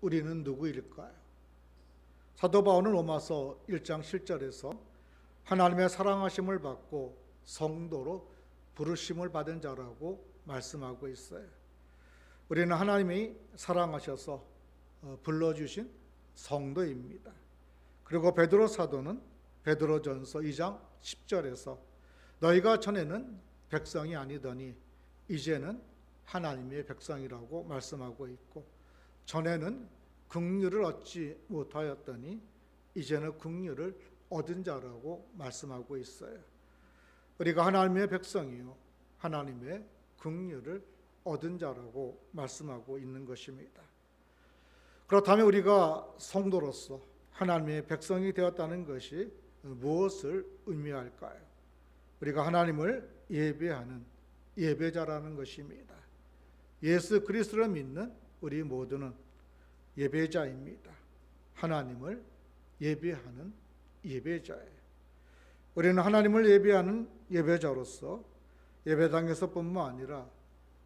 우리는 누구일까요? 사도 바울은 로마서 1장 7절에서 하나님의 사랑하심을 받고 성도로 부르심을 받은 자라고 말씀하고 있어요. 우리는 하나님이 사랑하셔서 불러주신 성도입니다. 그리고 베드로 사도는 베드로전서 2장 10절에서 너희가 전에는 백성이 아니더니 이제는 하나님의 백성이라고 말씀하고 있고, 전에는 긍휼을 얻지 못하였더니 이제는 긍휼을 얻은 자라고 말씀하고 있어요. 우리가 하나님의 백성이요 하나님의 긍휼을 얻은 자라고 말씀하고 있는 것입니다. 그렇다면 우리가 성도로서 하나님의 백성이 되었다는 것이 무엇을 의미할까요? 우리가 하나님을 예배하는 예배자라는 것입니다. 예수 그리스도를 믿는 우리 모두는 예배자입니다. 하나님을 예배하는 예배자예요. 우리는 하나님을 예배하는 예배자로서 예배당에서뿐만 아니라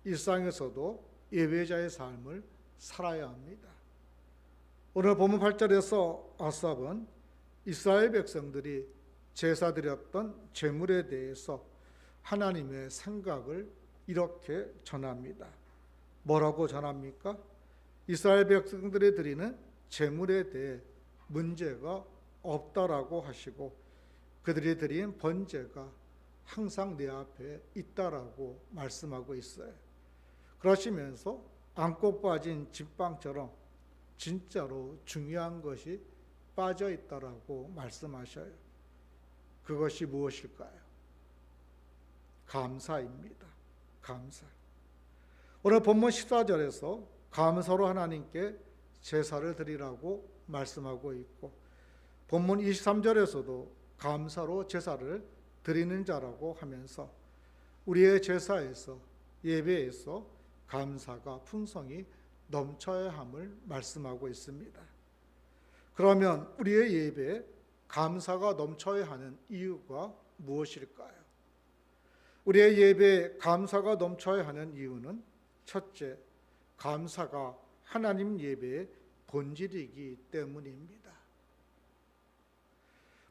일상에서도 예배자의 삶을 살아야 합니다. 오늘 본문 8절에서 아삽은 이스라엘 백성들이 제사 드렸던 제물에 대해서 하나님의 생각을 이렇게 전합니다. 뭐라고 전합니까? 이스라엘 백성들이 드리는 제물에 대해 문제가 없다라고 하시고, 그들이 드린 번제가 항상 내 앞에 있다라고 말씀하고 있어요. 그러시면서 안고 빠진 집방처럼 진짜로 중요한 것이 빠져 있다라고 말씀하셔요. 그것이 무엇일까요? 감사입니다. 감사. 오늘 본문 14절에서 감사로 하나님께 제사를 드리라고 말씀하고 있고, 본문 23절에서도 감사로 제사를 드리는 자라고 하면서 우리의 제사에서 예배에서 감사가 풍성히 넘쳐야 함을 말씀하고 있습니다. 그러면 우리의 예배에 감사가 넘쳐야 하는 이유가 무엇일까요? 우리의 예배에 감사가 넘쳐야 하는 이유는 첫째, 감사가 하나님 예배의 본질이기 때문입니다.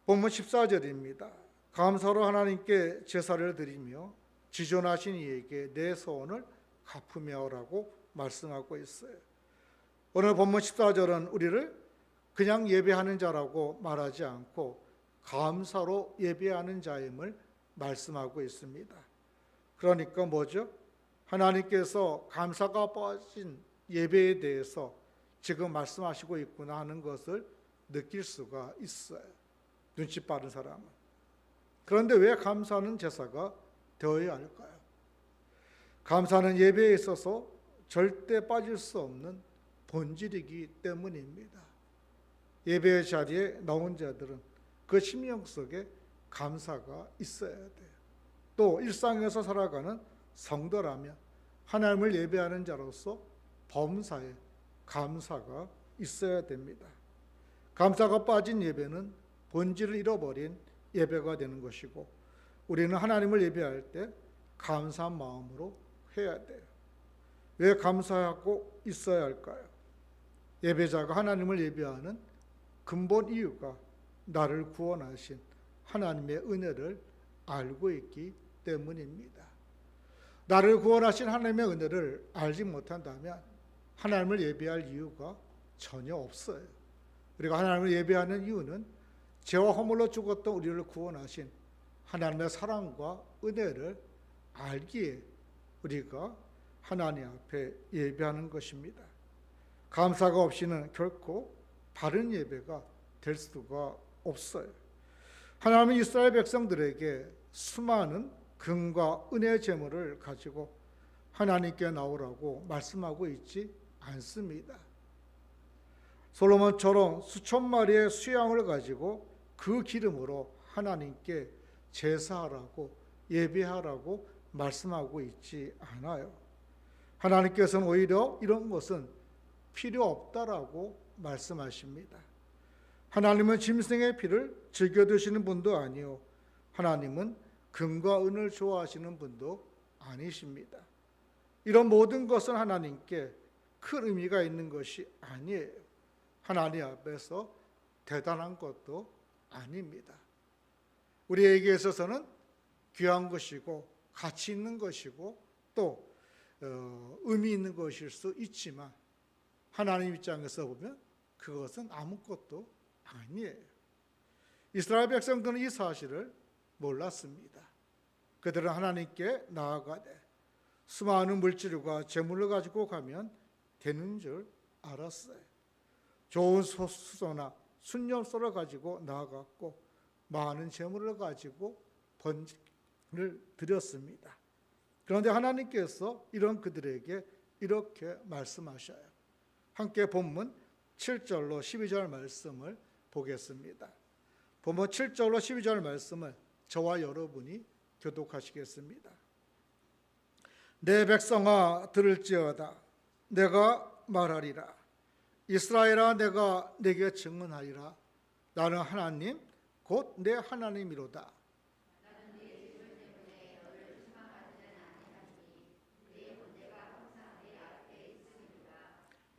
본문 14절입니다. 감사로 하나님께 제사를 드리며 지존하신 이에게 내 소원을 갚으며라고 말씀하고 있어요. 오늘 본문 14절은 우리를 그냥 예배하는 자라고 말하지 않고 감사로 예배하는 자임을 말씀하고 있습니다. 그러니까 뭐죠? 하나님께서 감사가 빠진 예배에 대해서 지금 말씀하시고 있구나 하는 것을 느낄 수가 있어요. 눈치 빠른 사람은. 그런데 왜 감사하는 제사가 되어야 할까요? 감사는 예배에 있어서 절대 빠질 수 없는 본질이기 때문입니다. 예배의 자리에 나온 자들은 그 심령 속에 감사가 있어야 돼요. 또 일상에서 살아가는 성도라면 하나님을 예배하는 자로서 범사에 감사가 있어야 됩니다. 감사가 빠진 예배는 본질을 잃어버린 예배가 되는 것이고, 우리는 하나님을 예배할 때 감사한 마음으로 해야 돼요. 왜 감사하고 있어야 할까요? 예배자가 하나님을 예배하는 근본 이유가 나를 구원하신 하나님의 은혜를 알고 있기 때문입니다. 나를 구원하신 하나님의 은혜를 알지 못한다면 하나님을 예배할 이유가 전혀 없어요. 우리가 하나님을 예배하는 이유는 죄와 허물로 죽었던 우리를 구원하신 하나님의 사랑과 은혜를 알기에 우리가 하나님 앞에 예배하는 것입니다. 감사가 없이는 결코 바른 예배가 될 수가 없어요. 하나님은 이스라엘 백성들에게 수많은 금과 은혜 제물을 가지고 하나님께 나오라고 말씀하고 있지 않습니다. 솔로몬처럼 수천 마리의 수양을 가지고 그 기름으로 하나님께 제사하라고 예배하라고 말씀하고 있지 않아요. 하나님께서는 오히려 이런 것은 필요 없다라고 말씀하십니다. 하나님은 짐승의 피를 즐겨 드시는 분도 아니요, 하나님은 금과 은을 좋아하시는 분도 아니십니다. 이런 모든 것은 하나님께 큰 의미가 있는 것이 아니에요. 하나님 앞에서 대단한 것도 아닙니다. 우리에게 있어서는 귀한 것이고 가치 있는 것이고 또 의미 있는 것일 수 있지만 하나님 입장에서 보면 그것은 아무것도 아니에요. 이스라엘 백성들은 이 사실을 몰랐습니다. 그들은 하나님께 나아가되 수많은 물질과 재물을 가지고 가면 되는 줄 알았어요. 좋은 수소나 순념소를 가지고 나아갔고 많은 재물을 가지고 번제를 드렸습니다. 그런데 하나님께서 이런 그들에게 이렇게 말씀하셔요. 함께 본문 7절로 12절 말씀을 보겠습니다. 본문 7절로 12절 말씀을 저와 여러분이 교독하시겠습니다. 내 백성아 들을지어다. 내가 말하리라. 이스라엘아 내가 내게 증언하리라. 나는 하나님 곧 내 하나님이로다.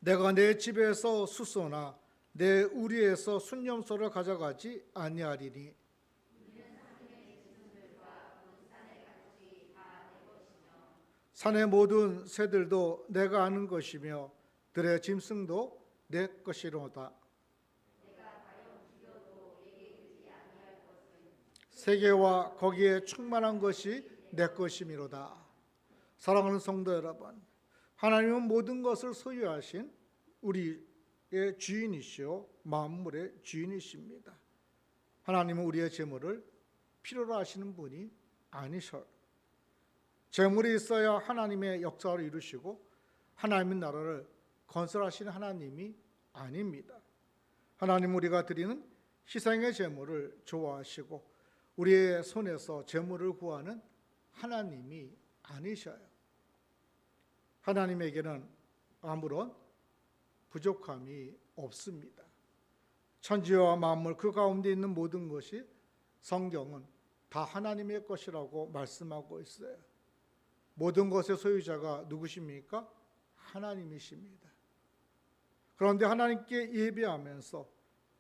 내가 내 집에서 수소나 내 우리에서 순념소를 가져가지 아니하리니 산의 모든 새들도 내가 아는 것이며 들의 짐승도 내 것이로다. 세계와 거기에 충만한 것이 내 것이미로다. 사랑하는 성도 여러분, 하나님은 모든 것을 소유하신 우리의 주인이시오 만물의 주인이십니다. 하나님은 우리의 재물을 필요로 하시는 분이 아니셔요. 재물이 있어야 하나님의 역사를 이루시고 하나님의 나라를 건설하시는 하나님이 아닙니다. 하나님은 우리가 드리는 희생의 재물을 좋아하시고 우리의 손에서 재물을 구하는 하나님이 아니셔요. 하나님에게는 아무런 부족함이 없습니다. 천지와 만물 그 가운데 있는 모든 것이 성경은 다 하나님의 것이라고 말씀하고 있어요. 모든 것의 소유자가 누구십니까? 하나님이십니다. 그런데 하나님께 예배하면서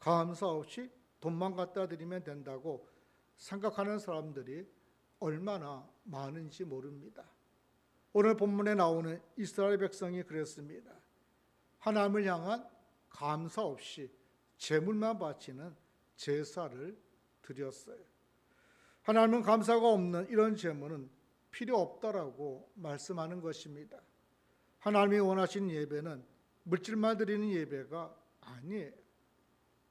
감사 없이 돈만 갖다 드리면 된다고 생각하는 사람들이 얼마나 많은지 모릅니다. 오늘 본문에 나오는 이스라엘 백성이 그랬습니다. 하나님을 향한 감사 없이 제물만 바치는 제사를 드렸어요. 하나님은 감사가 없는 이런 제물은 필요 없다라고 말씀하는 것입니다. 하나님이 원하시는 예배는 물질만 드리는 예배가 아니에요.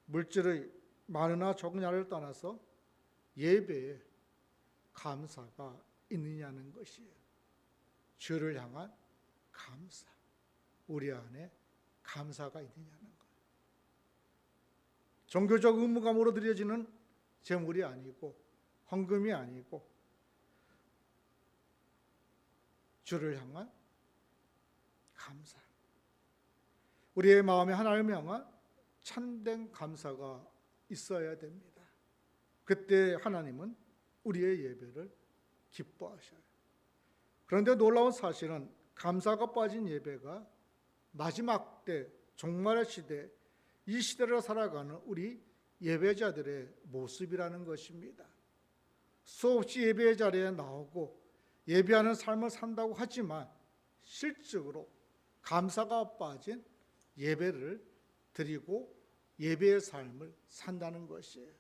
물질의 많으나 적으냐를 떠나서 예배에 감사가 있느냐는 것이에요. 주를 향한 감사, 우리 안에 감사가 있느냐는 거예요. 종교적 의무감으로 드려지는 제물이 아니고 헌금이 아니고 주를 향한 감사, 우리의 마음에 하나님을 향한 참된 감사가 있어야 됩니다. 그때 하나님은 우리의 예배를 기뻐하셔요. 그런데 놀라운 사실은 감사가 빠진 예배가 마지막 때, 종말의 시대, 이 시대를 살아가는 우리 예배자들의 모습이라는 것입니다. 수없이 예배의 자리에 나오고 예배하는 삶을 산다고 하지만 실적으로 감사가 빠진 예배를 드리고 예배의 삶을 산다는 것이에요.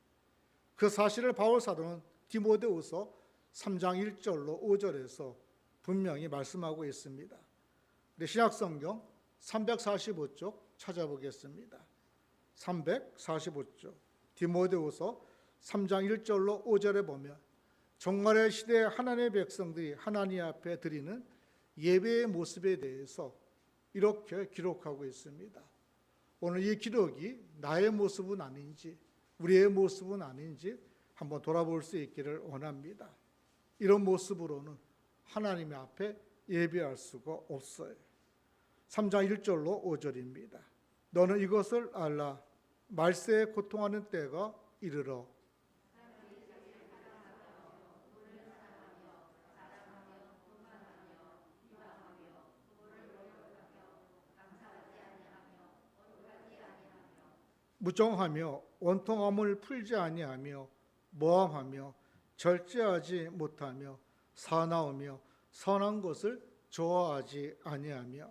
그 사실을 바울 사도는 디모데후서 3장 1절로 5절에서 분명히 말씀하고 있습니다. 신약성경 345쪽 찾아보겠습니다. 345쪽 디모데후서 3장 1절로 5절에 보면 종말의 시대에 하나님의 백성들이 하나님 앞에 드리는 예배의 모습에 대해서 이렇게 기록하고 있습니다. 오늘 이 기록이 나의 모습은 아닌지 우리의 모습은 아닌지 한번 돌아볼 수 있기를 원합니다. 이런 모습으로는 하나님 앞에 예배할 수가 없어요. 3장 1절로 5절입니다. 너는 이것을 알라. 말세에 고통하는 때가 이르러 무정하며 원통함을 풀지 아니하며 모함하며 절제하지 못하며 사나우며 선한 것을 좋아하지 아니하며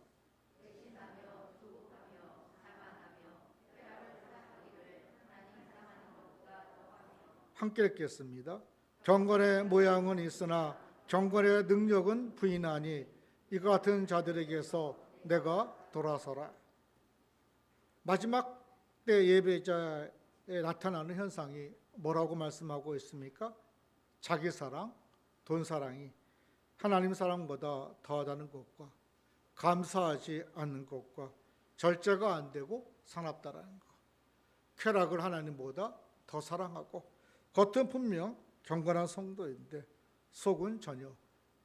함께 읽겠습니다. 경건의 모양은 있으나 경건의 능력은 부인하니 이와 같은 자들에게서 내가 돌아서라. 마지막 때 예배자에 나타나는 현상이 뭐라고 말씀하고 있습니까? 자기 사랑, 돈 사랑이 하나님 사랑보다 더하다는 것과 감사하지 않는 것과 절제가 안 되고 사납다라는 것, 쾌락을 하나님보다 더 사랑하고 겉은 분명 경건한 성도인데 속은 전혀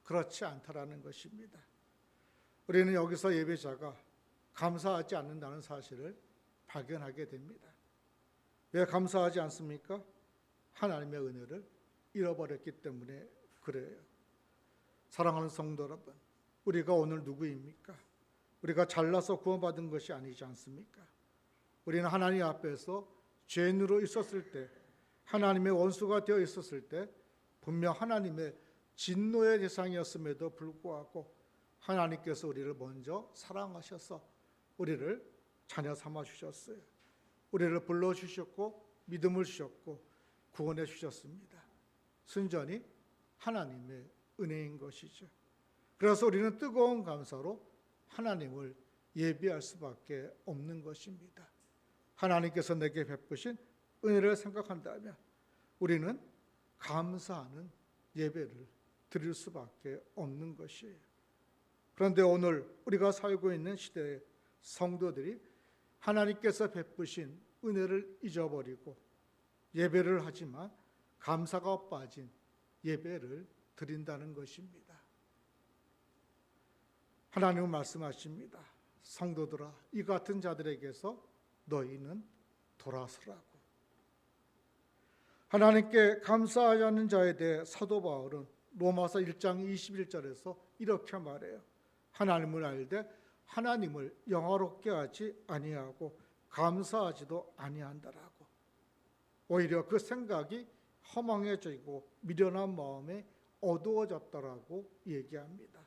그렇지 않다라는 것입니다. 우리는 여기서 예배자가 감사하지 않는다는 사실을 발견하게 됩니다. 왜 감사하지 않습니까? 하나님의 은혜를 잃어버렸기 때문에 그래요. 사랑하는 성도 여러분, 우리가 오늘 누구입니까? 우리가 잘나서 구원받은 것이 아니지 않습니까? 우리는 하나님 앞에서 죄인으로 있었을 때, 하나님의 원수가 되어 있었을 때 분명 하나님의 진노의 대상이었음에도 불구하고 하나님께서 우리를 먼저 사랑하셔서 우리를 자녀 삼아 주셨어요. 우리를 불러주셨고 믿음을 주셨고 구원해 주셨습니다. 순전히 하나님의 은혜인 것이죠. 그래서 우리는 뜨거운 감사로 하나님을 예배할 수밖에 없는 것입니다. 하나님께서 내게 베푸신 은혜를 생각한다면 우리는 감사하는 예배를 드릴 수밖에 없는 것이에요. 그런데 오늘 우리가 살고 있는 시대의 성도들이 하나님께서 베푸신 은혜를 잊어버리고 예배를 하지만 감사가 빠진 예배를 드린다는 것입니다. 하나님은 말씀하십니다. 성도들아, 이 같은 자들에게서 너희는 돌아서라고. 하나님께 감사하지 않는 자에 대해 사도 바울은 로마서 1장 21절에서 이렇게 말해요. 하나님을 알되 하나님을 영화롭게 하지 아니하고 감사하지도 아니한다라고. 오히려 그 생각이 허망해지고 미련한 마음에 어두워졌다라고 얘기합니다.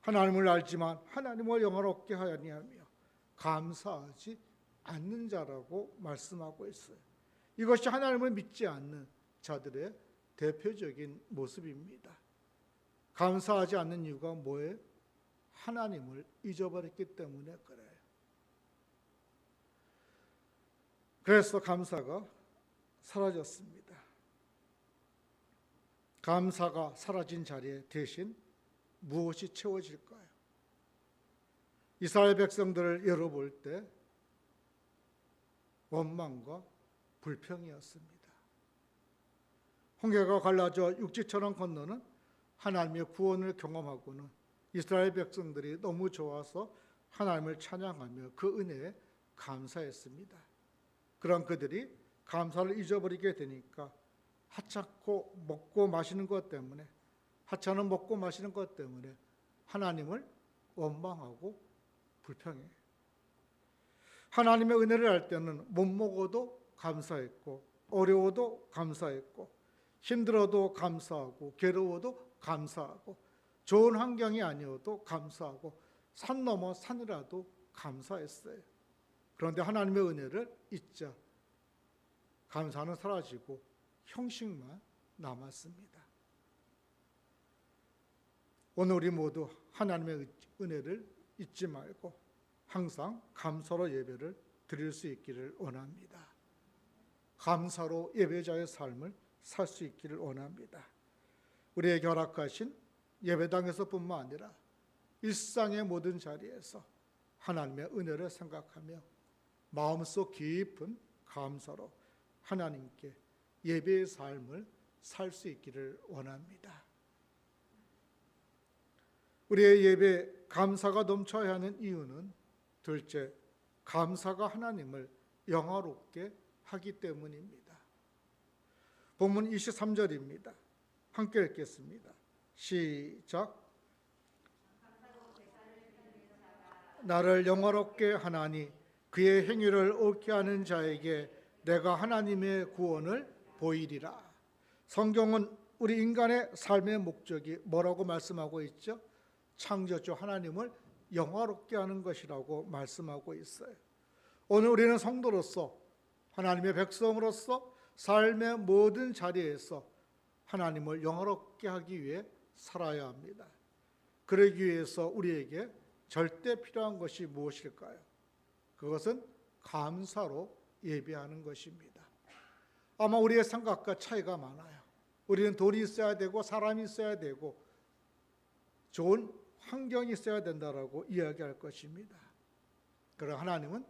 하나님을 알지만 하나님을 영화롭게 하지 아니하며 감사하지 않는 자라고 말씀하고 있어요. 이것이 하나님을 믿지 않는 자들의 대표적인 모습입니다. 감사하지 않는 이유가 뭐예요? 하나님을 잊어버렸기 때문에 그래요. 그래서 감사가 사라졌습니다. 감사가 사라진 자리에 대신 무엇이 채워질까요? 이스라엘 백성들을 열어볼 때 원망과 불평이었습니다. 홍해가 갈라져 육지처럼 건너는 하나님의 구원을 경험하고는 이스라엘 백성들이 너무 좋아서 하나님을 찬양하며 그 은혜에 감사했습니다. 그런 그들이 감사를 잊어버리게 되니까 하찮고 먹고 마시는 것 때문에, 하찮은 먹고 마시는 것 때문에 하나님을 원망하고 불평해요. 하나님의 은혜를 알 때는 못 먹어도 감사했고, 어려워도 감사했고, 힘들어도 감사하고, 괴로워도 감사하고, 좋은 환경이 아니어도 감사하고, 산 넘어 산이라도 감사했어요. 그런데 하나님의 은혜를 잊자 감사는 사라지고 형식만 남았습니다. 오늘 우리 모두 하나님의 은혜를 잊지 말고 항상 감사로 예배를 드릴 수 있기를 원합니다. 감사로 예배자의 삶을 살 수 있기를 원합니다. 우리에게 허락하신 예배당에서뿐만 아니라 일상의 모든 자리에서 하나님의 은혜를 생각하며 마음속 깊은 감사로 하나님께 예배의 삶을 살 수 있기를 원합니다. 우리의 예배 감사가 넘쳐야 하는 이유는 둘째, 감사가 하나님을 영화롭게 하기 때문입니다. 본문 23절입니다. 함께 읽겠습니다. 시작. 나를 영화롭게 하나니 그의 행위를 옳게 하는 자에게 내가 하나님의 구원을 보이리라. 성경은 우리 인간의 삶의 목적이 뭐라고 말씀하고 있죠? 창조주 하나님을 영화롭게 하는 것이라고 말씀하고 있어요. 오늘 우리는 성도로서, 하나님의 백성으로서 삶의 모든 자리에서 하나님을 영화롭게 하기 위해 살아야 합니다. 그러기 위해서 우리에게 절대 필요한 것이 무엇일까요? 그것은 감사로 예배하는 것입니다. 아마 우리의 생각과 차이가 많아요. 우리는 돈이 있어야 되고 사람이 있어야 되고 좋은 환경이 있어야 된다라고 이야기할 것입니다. 그러나 하나님은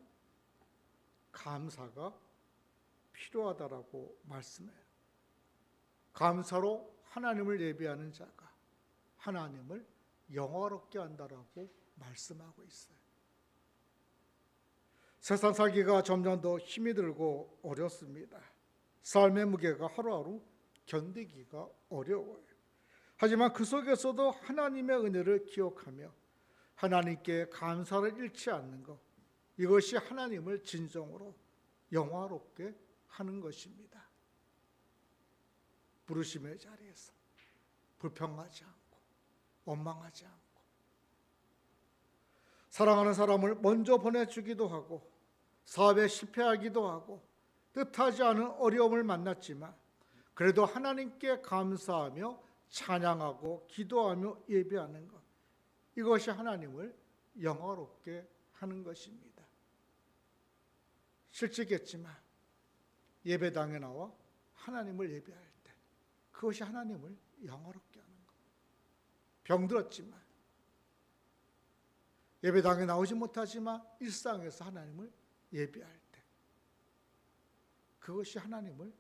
감사가 필요하다라고 말씀해요. 감사로 하나님을 예배하는 자가 하나님을 영화롭게 한다라고 말씀하고 있어요. 세상 살기가 점점 더 힘이 들고 어렵습니다. 삶의 무게가 하루하루 견디기가 어려워요. 하지만 그 속에서도 하나님의 은혜를 기억하며 하나님께 감사를 잃지 않는 것, 이것이 하나님을 진정으로 영화롭게 하는 것입니다. 부르심의 자리에서 불평하지 않고 원망하지 않고 사랑하는 사람을 먼저 보내주기도 하고 사업에 실패하기도 하고 뜻하지 않은 어려움을 만났지만 그래도 하나님께 감사하며 찬양하고 기도하며 예배하는 것, 이것이 하나님을 영화롭게 하는 것입니다. 실직했지만 예배당에 나와 하나님을 예배할 때 그것이 하나님을 영화롭게 하는 것. 병들었지만 예배당에 나오지 못하지만 일상에서 하나님을 예배할 때 그것이 하나님을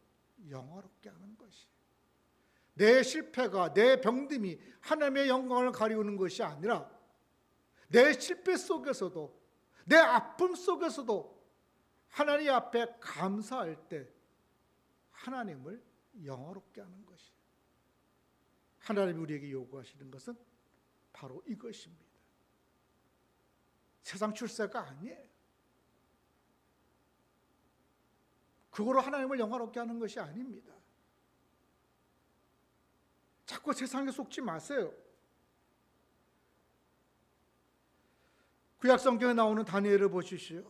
영화롭게 하는 것이에요. 내 실패가, 내 병듦이 하나님의 영광을 가리우는 것이 아니라 내 실패 속에서도, 내 아픔 속에서도 하나님 앞에 감사할 때 하나님을 영화롭게 하는 것이에요. 하나님이 우리에게 요구하시는 것은 바로 이것입니다. 세상 출세가 아니에요. 그거로 하나님을 영화롭게 하는 것이 아닙니다. 자꾸 세상에 속지 마세요. 구약 성경에 나오는 다니엘을 보십시오.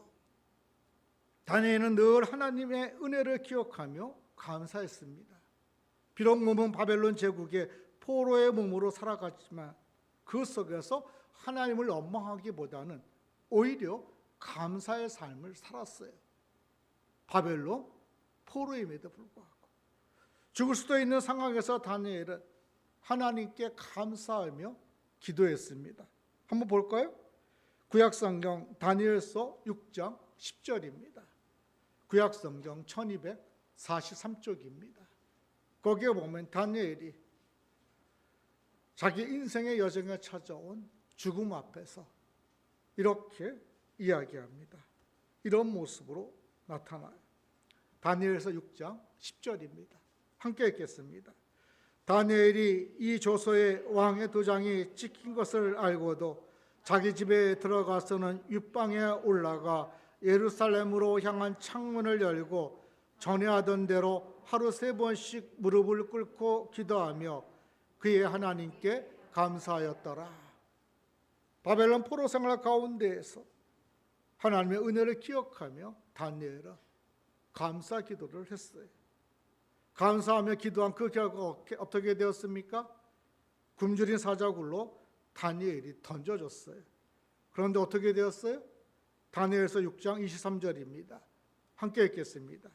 다니엘은 늘 하나님의 은혜를 기억하며 감사했습니다. 비록 몸은 바벨론 제국의 포로의 몸으로 살아갔지만 그 속에서 하나님을 원망하기보다는 오히려 감사의 삶을 살았어요. 바벨론 포로임에도 불구하고 죽을 수도 있는 상황에서 다니엘은 하나님께 감사하며 기도했습니다. 한번 볼까요? 구약성경 다니엘서 6장 10절입니다. 구약성경 1243쪽입니다. 거기에 보면 다니엘이 자기 인생의 여정에 찾아온 죽음 앞에서 이렇게 이야기합니다. 이런 모습으로 나타나요. 다니엘서 6장 10절입니다. 함께 읽겠습니다. 다니엘이 이 조서에 왕의 도장이 찍힌 것을 알고도 자기 집에 들어가서는 윗방에 올라가 예루살렘으로 향한 창문을 열고 전에 하던 대로 하루 3번씩 무릎을 꿇고 기도하며 그의 하나님께 감사하였더라. 바벨론 포로 생활 가운데에서 하나님의 은혜를 기억하며 다니엘은 감사 기도를 했어요. 감사하며 기도한 그 결과가 어떻게 되었습니까? 굶주린 사자굴로 다니엘이 던져졌어요. 그런데 어떻게 되었어요? 다니엘서 6장 23절입니다. 함께 읽겠습니다.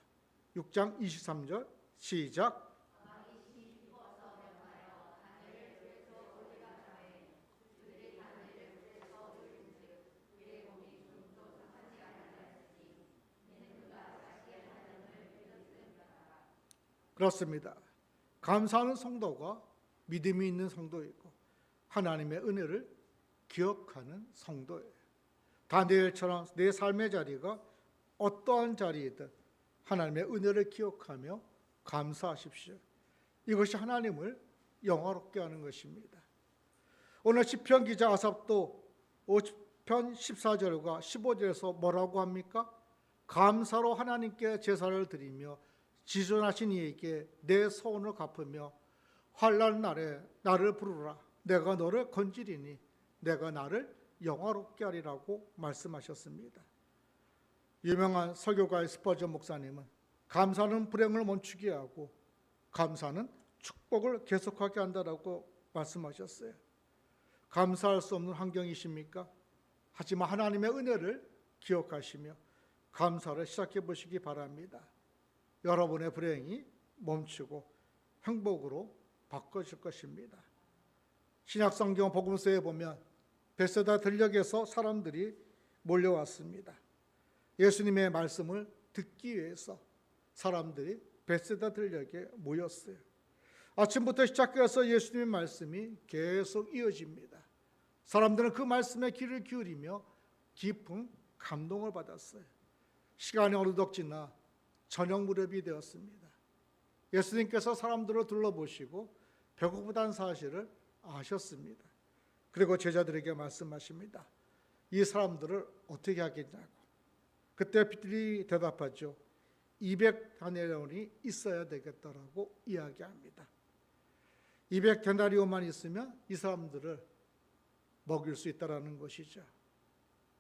6장 23절 시작. 그렇습니다. 감사하는 성도가 믿음이 있는 성도이고 하나님의 은혜를 기억하는 성도예요. 다니엘처럼 내 삶의 자리가 어떠한 자리이든 하나님의 은혜를 기억하며 감사하십시오. 이것이 하나님을 영화롭게 하는 것입니다. 오늘 시편 기자 아삽도 10편 14절과 15절에서 뭐라고 합니까? 감사로 하나님께 제사를 드리며 지존하신 이에게 내 소원을 갚으며 환난 날에 나를 부르라. 내가 너를 건지리니 내가 나를 영화롭게 하리라고 말씀하셨습니다. 유명한 설교가의 스퍼전 목사님은 감사는 불행을 멈추게 하고 감사는 축복을 계속하게 한다라고 말씀하셨어요. 감사할 수 없는 환경이십니까? 하지만 하나님의 은혜를 기억하시며 감사를 시작해 보시기 바랍니다. 여러분의 불행이 멈추고 행복으로 바꿔질 것입니다. 신약성경 복음서에 보면 벳세다 들녘에서 사람들이 몰려왔습니다. 예수님의 말씀을 듣기 위해서 사람들이 벳세다 들녘에 모였어요. 아침부터 시작해서 예수님의 말씀이 계속 이어집니다. 사람들은 그 말씀에 귀를 기울이며 깊은 감동을 받았어요. 시간이 어느덧 지나 저녁 무렵이 되었습니다. 예수님께서 사람들을 둘러보시고 배고프다는 사실을 아셨습니다. 그리고 제자들에게 말씀하십니다. 이 사람들을 어떻게 하겠냐고. 그때彼得이 대답하죠. 200데나리온이 있어야 되겠다라고 이야기합니다. 200데나리온만 있으면 이 사람들을 먹일 수 있다라는 것이죠.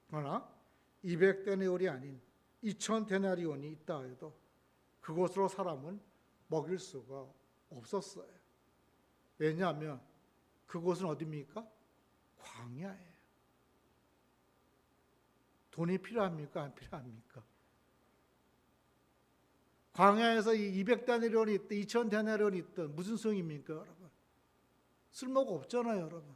그러나 200데나리온이 아닌 2000데나리온이 있다 해도 그곳으로 사람은 먹일 수가 없었어요. 왜냐하면 그곳은 어디입니까? 광야예요. 돈이 필요합니까? 안 필요합니까? 광야에서 이 200데나리온이 있든 2000데나리온이 있든 무슨 소용입니까, 여러분? 쓸모가 없잖아요, 여러분.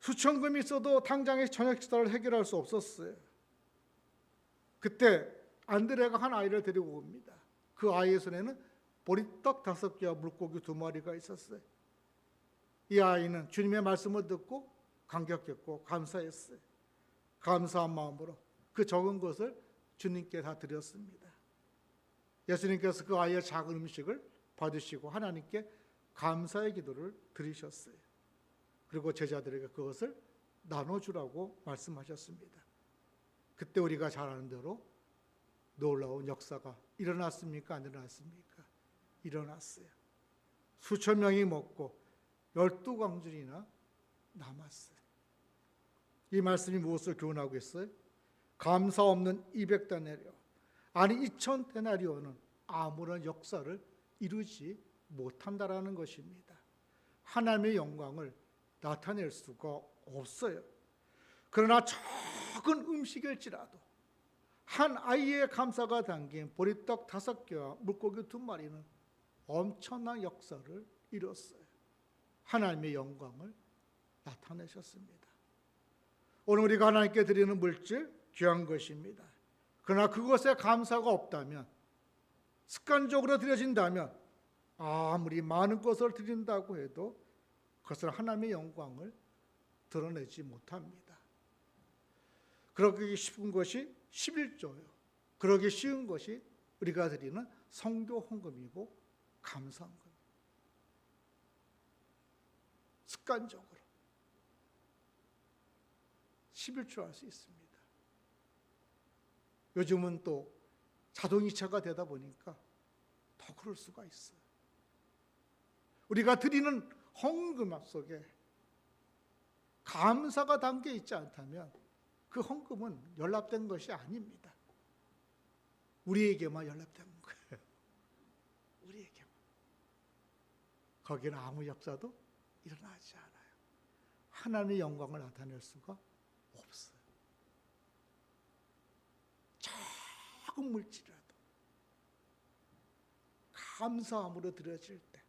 수천금이 있어도 당장의 저녁 식사를 해결할 수 없었어요. 그때 안드레가 한 아이를 데리고 옵니다. 그 아이의 손에는 보리떡 5개와 물고기 2마리가 있었어요. 이 아이는 주님의 말씀을 듣고 감격했고 감사했어요. 감사한 마음으로 그 적은 것을 주님께 다 드렸습니다. 예수님께서 그 아이의 작은 음식을 받으시고 하나님께 감사의 기도를 드리셨어요. 그리고 제자들에게 그것을 나눠주라고 말씀하셨습니다. 그때 우리가 잘 아는 대로 놀라운 역사가 일어났습니까? 안 일어났습니까? 일어났어요. 수천 명이 먹고 12광줄이나 남았어요. 이 말씀이 무엇을 교훈하고 있어요? 감사 없는 200데나리온, 아니 2000데나리온은 아무런 역사를 이루지 못한다라는 것입니다. 하나님의 영광을 나타낼 수가 없어요. 그러나 적은 음식일지라도 한 아이의 감사가 담긴 보리떡 5개와 물고기 2마리는 엄청난 역사를 이뤘어요. 하나님의 영광을 나타내셨습니다. 오늘 우리가 하나님께 드리는 물질 귀한 것입니다. 그러나 그것에 감사가 없다면, 습관적으로 드려진다면 아무리 많은 것을 드린다고 해도 그것은 하나님의 영광을 드러내지 못합니다. 그러기 쉬운 것이 11조예요. 그러기 쉬운 것이 우리가 드리는 성교 헌금이고 감사헌금. 습관적으로 11조 할 수 있습니다. 요즘은 또 자동이체가 되다 보니까 더 그럴 수가 있어요. 우리가 드리는 헌금 속에 감사가 담겨 있지 않다면 그 헌금은 연락된 것이 아닙니다. 우리에게만 연락된 거예요. 우리에게만. 거기는 아무 역사도 일어나지 않아요. 하나님의 영광을 나타낼 수가 없어요. 작은 물질이라도 감사함으로 드려질 때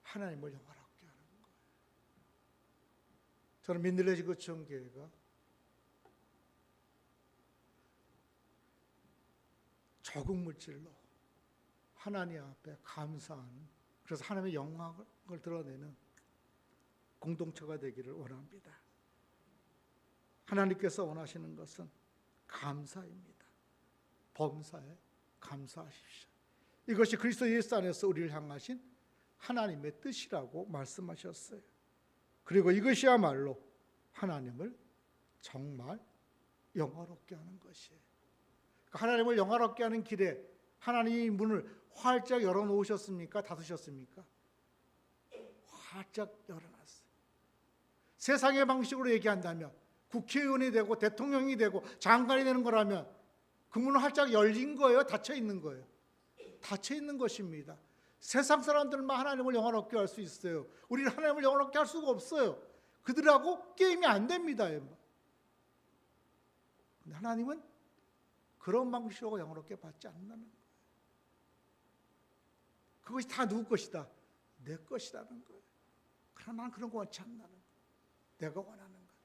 하나님을 영화롭게 하는 거예요. 저는 민들레 지구촌 교회가 적은 물질로 하나님 앞에 감사하는, 그래서 하나님의 영광을 드러내는 공동체가 되기를 원합니다. 하나님께서 원하시는 것은 감사입니다. 범사에 감사하십시오. 이것이 그리스도 예수 안에서 우리를 향하신 하나님의 뜻이라고 말씀하셨어요. 그리고 이것이야말로 하나님을 정말 영화롭게 하는 것이에요. 하나님을 영화롭게 하는 길에 하나님이 문을 활짝 열어놓으셨습니까? 닫으셨습니까? 활짝 열어놨어요. 세상의 방식으로 얘기한다면 국회의원이 되고 대통령이 되고 장관이 되는 거라면 그 문은 활짝 열린 거예요? 닫혀 있는 거예요? 닫혀 있는 것입니다. 세상 사람들만 하나님을 영화롭게 할 수 있어요. 우리는 하나님을 영화롭게 할 수가 없어요. 그들하고 게임이 안 됩니다. 근데 하나님은 그런 방식으로 영화롭게 받지 않는다는 거예요. 그것이 다 누구 것이다? 내 것이라는 거예요. 그러나 나는 그런 거 원치 않는다는 거예요. 내가 원하는 것.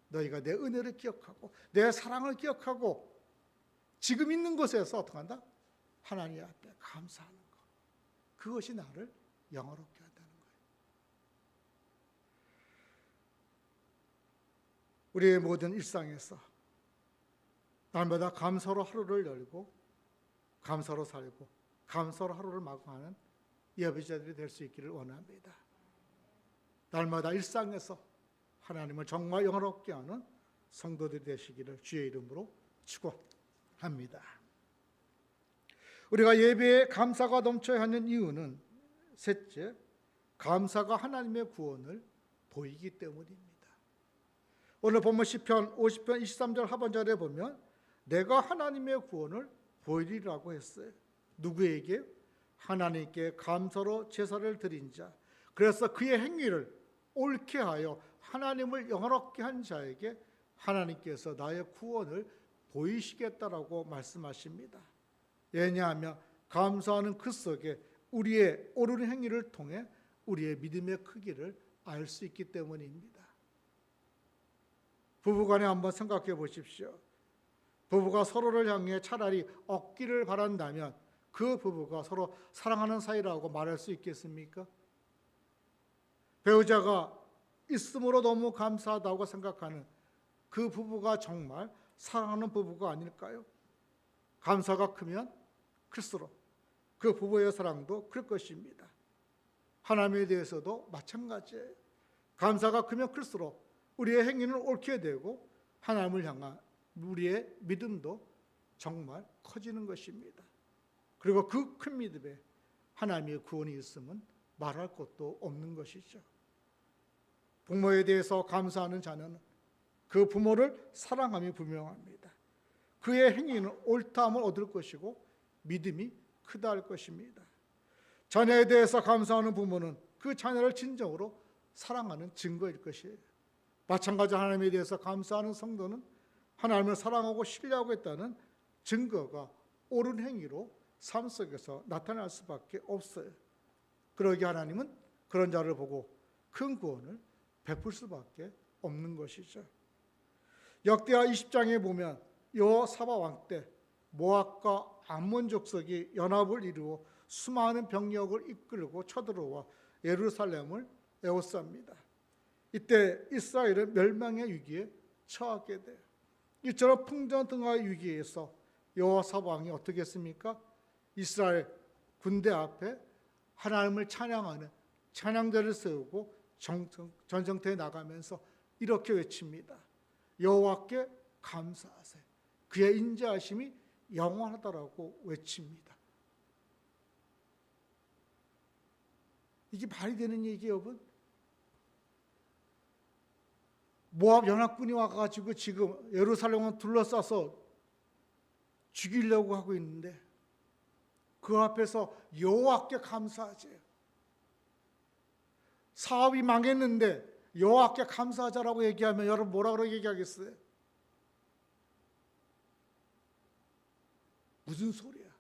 너희가 내 은혜를 기억하고 내 사랑을 기억하고 지금 있는 곳에서 어떻게 한다? 하나님 앞에 감사하는 것. 그것이 나를 영화롭게 한다는 거예요. 우리의 모든 일상에서 날마다 감사로 하루를 열고 감사로 살고 감사로 하루를 마감하는 예배자들이 될 수 있기를 원합니다. 날마다 일상에서 하나님을 정말 영화롭게 하는 성도들이 되시기를 주의 이름으로 축원합니다. 우리가 예배에 감사가 넘쳐야 하는 이유는 셋째, 감사가 하나님의 구원을 보이기 때문입니다. 오늘 본문 시편 50편 23절 하반절에 보면 내가 하나님의 구원을 보이리라고 했어요. 누구에게? 하나님께 감사로 제사를 드린 자. 그래서 그의 행위를 옳게 하여 하나님을 영화롭게 한 자에게 하나님께서 나의 구원을 보이시겠다라고 말씀하십니다. 왜냐하면 감사하는 그 속에 우리의 옳은 행위를 통해 우리의 믿음의 크기를 알 수 있기 때문입니다. 부부간에 한번 생각해 보십시오. 부부가 서로를 향해 차라리 얻기를 바란다면 그 부부가 서로 사랑하는 사이라고 말할 수 있겠습니까? 배우자가 있음으로 너무 감사하다고 생각하는 그 부부가 정말 사랑하는 부부가 아닐까요? 감사가 크면 클수록 그 부부의 사랑도 클 것입니다. 하나님에 대해서도 마찬가지예요. 감사가 크면 클수록 우리의 행위는 옳게 되고 하나님을 향한 우리의 믿음도 정말 커지는 것입니다. 그리고 그 큰 믿음에 하나님의 구원이 있으면 말할 것도 없는 것이죠. 부모에 대해서 감사하는 자는 그 부모를 사랑함이 분명합니다. 그의 행위는 옳다함을 얻을 것이고 믿음이 크다 할 것입니다. 자녀에 대해서 감사하는 부모는 그 자녀를 진정으로 사랑하는 증거일 것이에요. 마찬가지로 하나님에 대해서 감사하는 성도는 하나님을 사랑하고 신뢰하고 있다는 증거가 옳은 행위로 삶 속에서 나타날 수밖에 없어요. 그러기에 하나님은 그런 자를 보고 큰 구원을 베풀 수밖에 없는 것이죠. 역대하 20장에 보면 여호사밧 왕 때 모압과 암몬 족속이 연합을 이루어 수많은 병력을 이끌고 쳐들어와 예루살렘을 에워쌉니다. 이때 이스라엘은 멸망의 위기에 처하게 돼요. 이처럼 풍전등화의 위기에서 여호사밧 왕이 어떻게 했습니까? 이스라엘 군대 앞에 하나님을 찬양하는 찬양대를 세우고 전쟁터에 나가면서 이렇게 외칩니다. 여호와께 감사하세요. 그의 인자하심이 영원하다라고 외칩니다. 이게 말이 되는 얘기예요, 여러분? 모압 연합군이 와가지고 지금 예루살렘을 둘러싸서 죽이려고 하고 있는데 그 앞에서 여호와께 감사하지. 사업이 망했는데 여호와께 감사하자라고 얘기하면 여러분 뭐라고 얘기하겠어요? 무슨 소리야?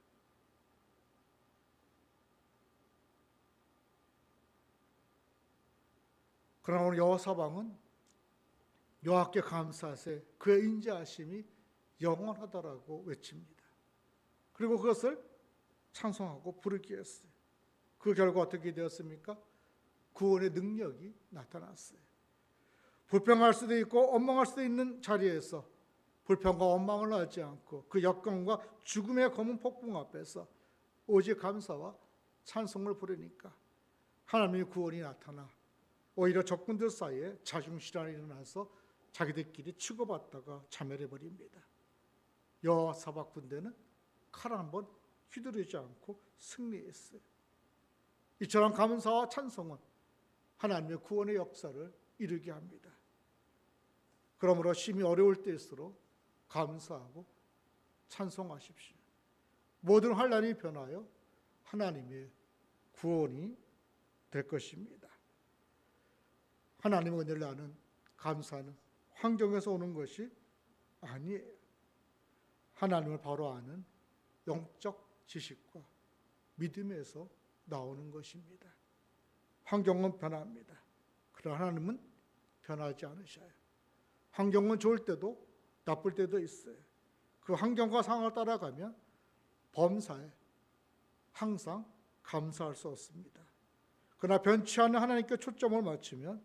그러나 오늘 여호사밧 왕은 여호와께 감사하세요. 그의 인자하심이 영원하다라고 외칩니다. 그리고 그것을 찬송하고 부르게 했어요. 그 결과 어떻게 되었습니까? 구원의 능력이 나타났어요. 불평할 수도 있고 원망할 수도 있는 자리에서 불평과 원망을 하지 않고 그 역경과 죽음의 검은 폭풍 앞에서 오직 감사와 찬송을 부르니까 하나님의 구원이 나타나 오히려 적군들 사이에 자중실환이 일어나서 자기들끼리 치고받다가 자멸해버립니다. 여호사밧 군대는 칼 한번 휘두르지 않고 승리했어요. 이처럼 감사와 찬송은 하나님의 구원의 역사를 이루게 합니다. 그러므로 심히 어려울 때일수록 감사하고 찬송하십시오. 모든 환난이 변하여 하나님의 구원이 될 것입니다. 하나님의 은혜를 아는 감사는 환경에서 오는 것이 아니에요. 하나님을 바로 아는 영적 지식과 믿음에서 나오는 것입니다. 환경은 변합니다. 그러나 하나님은 변하지 않으셔요. 환경은 좋을 때도 나쁠 때도 있어요. 그 환경과 상황을 따라가면 범사에 항상 감사할 수 없습니다. 그러나 변치 않는 하나님께 초점을 맞추면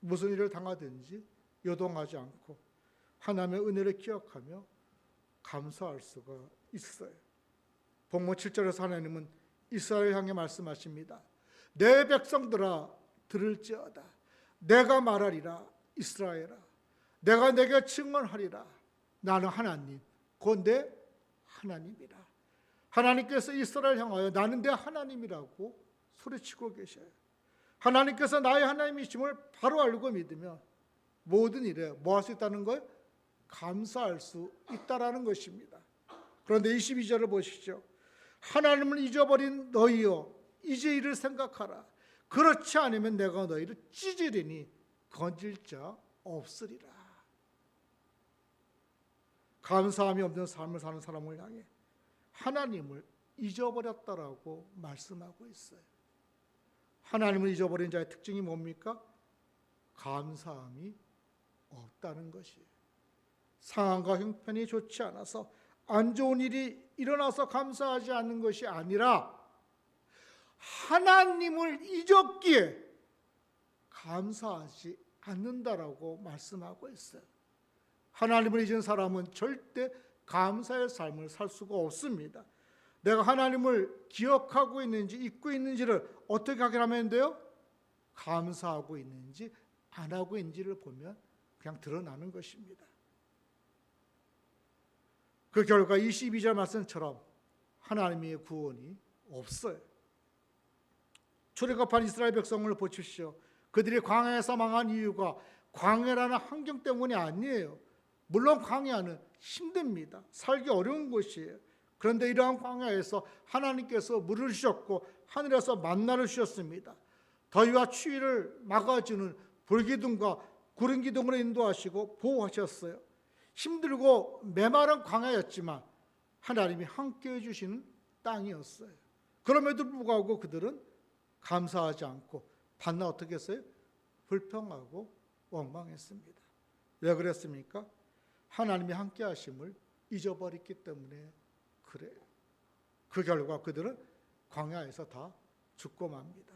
무슨 일을 당하든지 요동하지 않고 하나님의 은혜를 기억하며 감사할 수가 있어요. 본문 7절에서 하나님은 이스라엘을 향해 말씀하십니다. 내 백성들아 들을지어다. 내가 말하리라 이스라엘아. 내가 내게 증언하리라. 나는 하나님 곧 내 하나님이라. 하나님께서 이스라엘을 향하여 나는 내 하나님이라고 소리치고 계셔요. 하나님께서 나의 하나님이심을 바로 알고 믿으면 모든 일에 뭐 할 수 있다는 거예요? 감사할 수 있다라는 것입니다. 그런데 22절을 보시죠. 하나님을 잊어버린 너희여 이제 이를 생각하라. 그렇지 않으면 내가 너희를 찢으리니 건질 자 없으리라. 감사함이 없는 삶을 사는 사람을 향해 하나님을 잊어버렸다라고 말씀하고 있어요. 하나님을 잊어버린 자의 특징이 뭡니까? 감사함이 없다는 것이에요. 상황과 형편이 좋지 않아서 안 좋은 일이 일어나서 감사하지 않는 것이 아니라 하나님을 잊었기에 감사하지 않는다라고 말씀하고 있어요. 하나님을 잊은 사람은 절대 감사의 삶을 살 수가 없습니다. 내가 하나님을 기억하고 있는지 잊고 있는지를 어떻게 확인하면 돼요? 감사하고 있는지 안 하고 있는지를 보면 그냥 드러나는 것입니다. 그 결과 22절 말씀처럼 하나님의 구원이 없어요. 출애굽한 이스라엘 백성을 보십시오. 그들이 광야에서 망한 이유가 광야라는 환경 때문이 아니에요. 물론 광야는 힘듭니다. 살기 어려운 곳이에요. 그런데 이러한 광야에서 하나님께서 물을 주셨고 하늘에서 만나를 주셨습니다. 더위와 추위를 막아주는 불기둥과 구름기둥으로 인도하시고 보호하셨어요. 힘들고 메마른 광야였지만 하나님이 함께해 주시는 땅이었어요. 그럼에도 불구하고 그들은 감사하지 않고 반나 어떻게 했어요? 불평하고 원망했습니다. 왜 그랬습니까? 하나님이 함께 하심을 잊어버렸기 때문에 그래요. 그 결과 그들은 광야에서 다 죽고 맙니다.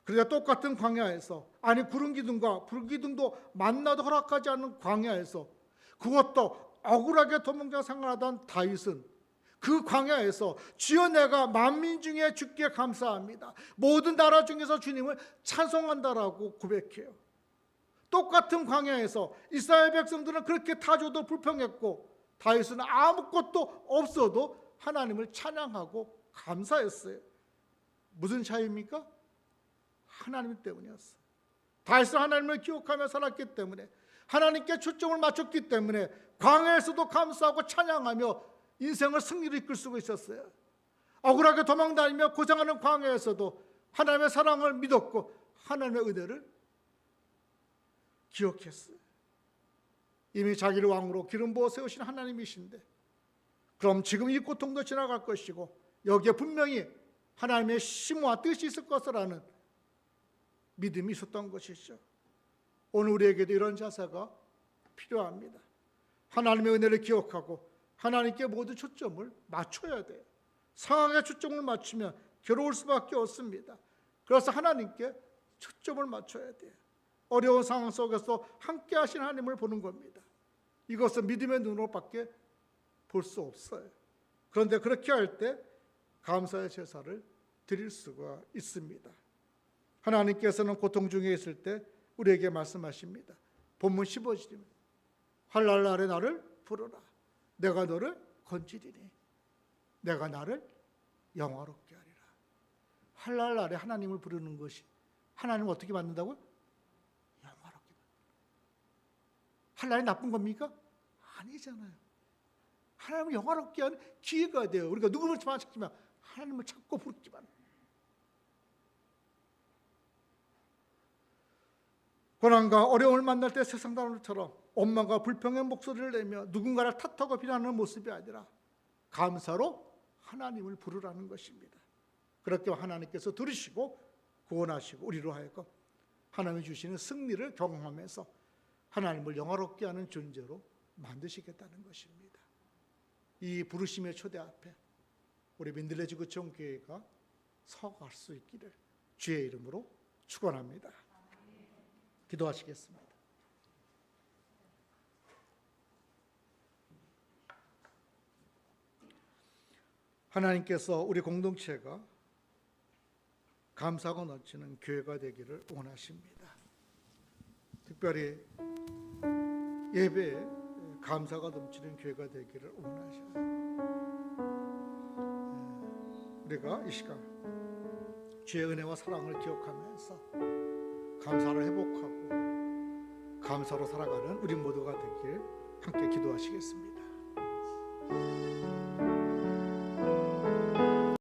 그러자 똑같은 광야에서, 아니 구름기둥과 불기둥도 만나도 허락하지 않는 광야에서, 그것도 억울하게 도망자 생활하던 다윗은 그 광야에서 주여 내가 만민 중에 주께 감사합니다. 모든 나라 중에서 주님을 찬송한다라고 고백해요. 똑같은 광야에서 이스라엘 백성들은 그렇게 타조도 불평했고 다윗은 아무것도 없어도 하나님을 찬양하고 감사했어요. 무슨 차이입니까? 하나님 때문이었어요. 다윗은 하나님을 기억하며 살았기 때문에, 하나님께 초점을 맞췄기 때문에 광야에서도 감사하고 찬양하며 인생을 승리로 이끌 수가 있었어요. 억울하게 도망다니며 고생하는 광야에서도 하나님의 사랑을 믿었고 하나님의 은혜를 기억했어요. 이미 자기를 왕으로 기름 부어 세우신 하나님이신데 그럼 지금 이 고통도 지나갈 것이고 여기에 분명히 하나님의 심오와 뜻이 있을 것이라는 믿음이 있었던 것이죠. 오늘 우리에게도 이런 자세가 필요합니다. 하나님의 은혜를 기억하고 하나님께 모두 초점을 맞춰야 돼요. 상황에 초점을 맞추면 괴로울 수밖에 없습니다. 그래서 하나님께 초점을 맞춰야 돼요. 어려운 상황 속에서 함께 하신 하나님을 보는 겁니다. 이것은 믿음의 눈으로밖에 볼 수 없어요. 그런데 그렇게 할 때 감사의 제사를 드릴 수가 있습니다. 하나님께서는 고통 중에 있을 때 우리에게 말씀하십니다. 본문 15절입니다. 환난 날에 나를 부르라. 내가 너를 건지리니 내가 나를 영화롭게 하리라. 환난 날에 하나님을 부르는 것이 하나님을 어떻게 만든다고요? 영화롭게 만든다. 환난이 나쁜 겁니까? 아니잖아요. 하나님을 영화롭게 하는 기회가 돼요. 우리가 누구를 찾지만 하나님을 찾고 부르지만, 고난과 어려움을 만날 때 세상 사람들처럼 원망과 불평의 목소리를 내며 누군가를 탓하고 비난하는 모습이 아니라 감사로 하나님을 부르라는 것입니다. 그렇게 하나님께서 들으시고 구원하시고 우리로 하여금 하나님이 주시는 승리를 경험하면서 하나님을 영화롭게 하는 존재로 만드시겠다는 것입니다. 이 부르심의 초대 앞에 우리 민들레 지구촌 교회가 서갈 수 있기를 주의 이름으로 축원합니다. 기도하시겠습니다. 하나님께서 우리 공동체가 감사가 넘치는 교회가 되기를 원하십니다. 특별히 예배에 감사가 넘치는 교회가 되기를 원하셔요. 우리가 이 시간 주의 은혜와 사랑을 기억하면서 감사를 회복하고 감사로 살아가는 우리 모두가 되길 함께 기도하시겠습니다.